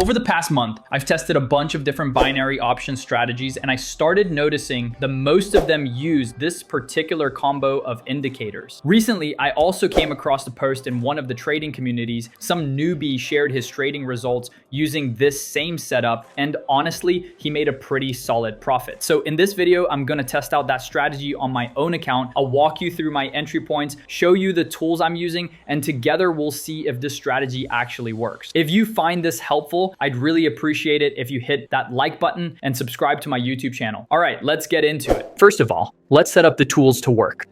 Over the past month, I've tested a bunch of different binary option strategies, and I started noticing that most of them use this particular combo of indicators. Recently, I also came across a post in one of the trading communities. Some newbie shared his trading results using this same setup, and honestly, he made a pretty solid profit. So in this video, I'm gonna test out that strategy on my own account. I'll walk you through my entry points, show you the tools I'm using, and together we'll see if this strategy actually works. If you find this helpful, I'd really appreciate it if you hit that like button and subscribe to my YouTube channel. All right, let's get into it. First of all, let's set up the tools to work.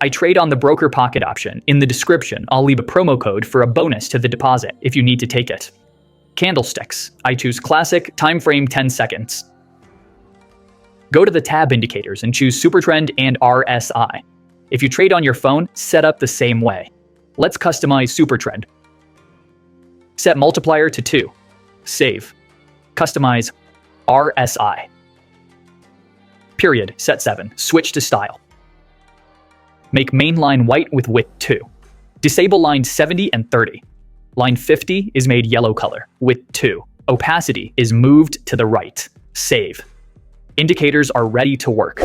I trade on the broker pocket option. In the description, I'll leave a promo code for a bonus to the deposit if you need to take it. Candlesticks. I choose classic, time frame 10 seconds. Go to the tab indicators and choose SuperTrend and RSI. If you trade on your phone, set up the same way. Let's customize SuperTrend. Set multiplier to 2. Save. Customize RSI. Period. Set 7. Switch to style. Make main line white with width 2. Disable lines 70 and 30. Line 50 is made yellow color, width 2. Opacity is moved to the right. Save. Indicators are ready to work.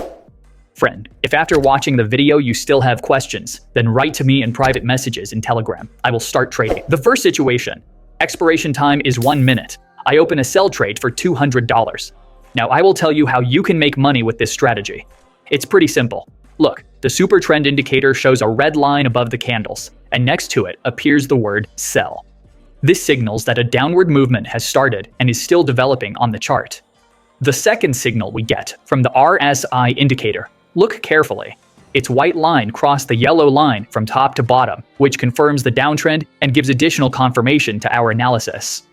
Friend, if after watching the video you still have questions, then write to me in private messages in Telegram. I will start trading. The first situation. Expiration time is 1 minute. I open a sell trade for $200. Now I will tell you how you can make money with this strategy. It's pretty simple. Look, the super trend indicator shows a red line above the candles, and next to it appears the word sell. This signals that a downward movement has started and is still developing on the chart. The second signal we get from the RSI indicator. Look carefully. Its white line crossed the yellow line from top to bottom, which confirms the downtrend and gives additional confirmation to our analysis.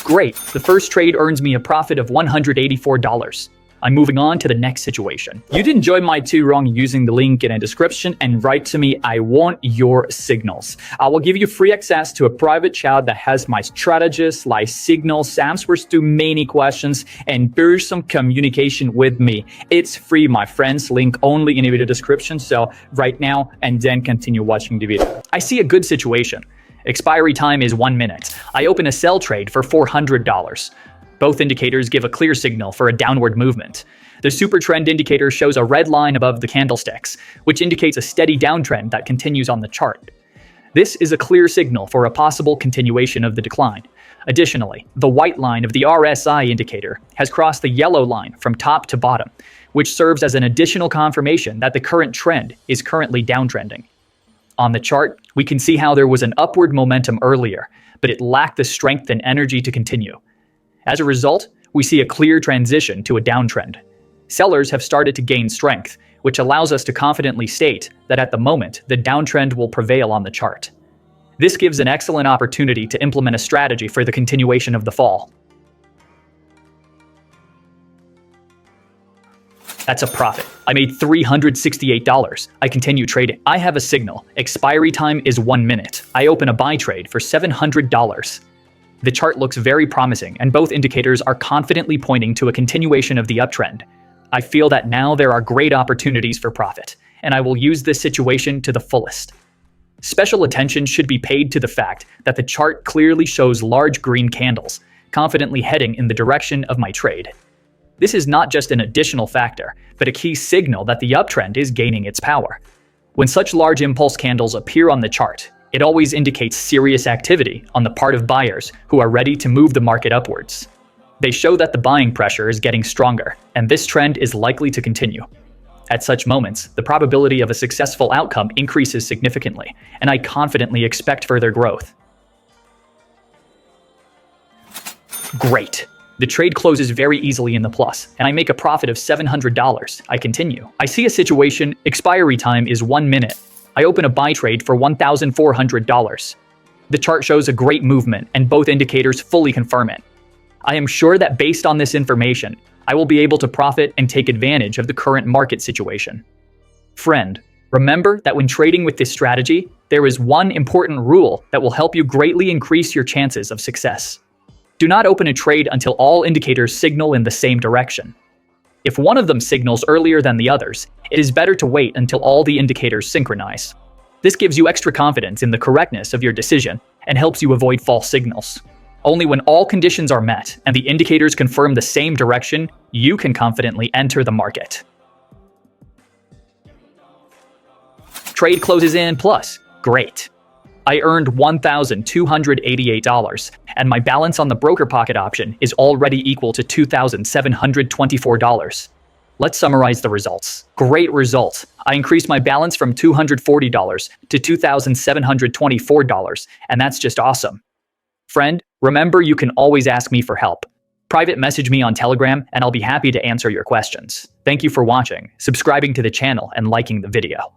Great, the first trade earns me a profit of $184. I'm moving on to the next situation. You didn't join my 2 wrong using the link in the description and write to me, I want your signals. I will give you free access to a private chat that has my strategists, live signals, answers to many questions, and person communication with me. It's free, my friends, link only in the video description, so right now and then continue watching the video. I see a good situation. Expiry time is 1 minute. I open a sell trade for $400. Both indicators give a clear signal for a downward movement. The super trend indicator shows a red line above the candlesticks, which indicates a steady downtrend that continues on the chart. This is a clear signal for a possible continuation of the decline. Additionally, the white line of the RSI indicator has crossed the yellow line from top to bottom, which serves as an additional confirmation that the current trend is currently downtrending. On the chart, we can see how there was an upward momentum earlier, but it lacked the strength and energy to continue. As a result, we see a clear transition to a downtrend. Sellers have started to gain strength, which allows us to confidently state that at the moment, the downtrend will prevail on the chart. This gives an excellent opportunity to implement a strategy for the continuation of the fall. That's a profit. I made $368. I continue trading. I have a signal. Expiry time is 1 minute. I open a buy trade for $700. The chart looks very promising, and both indicators are confidently pointing to a continuation of the uptrend. I feel that now there are great opportunities for profit, and I will use this situation to the fullest. Special attention should be paid to the fact that the chart clearly shows large green candles, confidently heading in the direction of my trade. This is not just an additional factor, but a key signal that the uptrend is gaining its power. When such large impulse candles appear on the chart, it always indicates serious activity on the part of buyers who are ready to move the market upwards. They show that the buying pressure is getting stronger, and this trend is likely to continue. At such moments, the probability of a successful outcome increases significantly, and I confidently expect further growth. Great! The trade closes very easily in the plus, and I make a profit of $700. I continue. I see a situation, expiry time is 1 minute. I open a buy trade for $1,400. The chart shows a great movement, and both indicators fully confirm it. I am sure that based on this information, I will be able to profit and take advantage of the current market situation. Friend, remember that when trading with this strategy, there is one important rule that will help you greatly increase your chances of success. Do not open a trade until all indicators signal in the same direction. If one of them signals earlier than the others, it is better to wait until all the indicators synchronize. This gives you extra confidence in the correctness of your decision and helps you avoid false signals. Only when all conditions are met and the indicators confirm the same direction, you can confidently enter the market. Trade closes in plus. Great. I earned $1,288, and my balance on the broker pocket option is already equal to $2,724. Let's summarize the results. Great result. I increased my balance from $240 to $2,724, and that's just awesome. Friend, remember you can always ask me for help. Private message me on Telegram, and I'll be happy to answer your questions. Thank you for watching, subscribing to the channel, and liking the video.